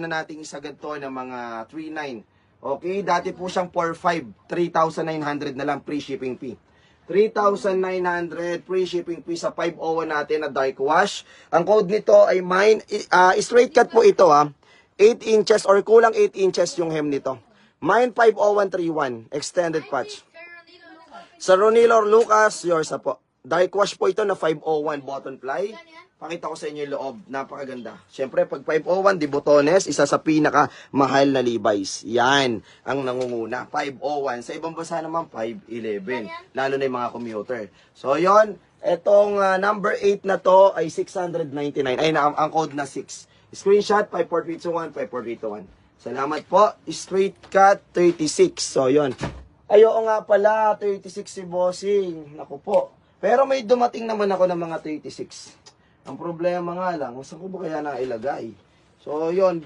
na nating isagad to ng mga 3.9. Okay, dati po siyang 4.5, 3,900 na lang free shipping fee. 3,900 free shipping fee sa 501 natin na dark wash. Ang code nito ay mine, straight cut po ito 8 inches or kulang 8 inches yung hem nito. Mine 50131, extended patch. Sa Ronilo Lucas, yours po. Dark wash po ito na 501 button ply. Pakita ko sa inyo yung loob. Napakaganda. Siyempre, pag 501, di botones, isa sa pinaka-mahal na Levi's. Yan ang nangunguna. 501. Sa ibang bansa naman, 511. Lalo na yung mga commuter. So, yon. Etong number 8 na to ay 699. Ay, ang code na 6. Screenshot, 54321, 54321. Salamat po. Straight cut, 36. So, yon. Ayoko nga pala, 36 si Bossing. Naku po. Pero may dumating naman ako ng mga 36. Ang problema nga lang, saan ko ba kaya nailagay? So, yun.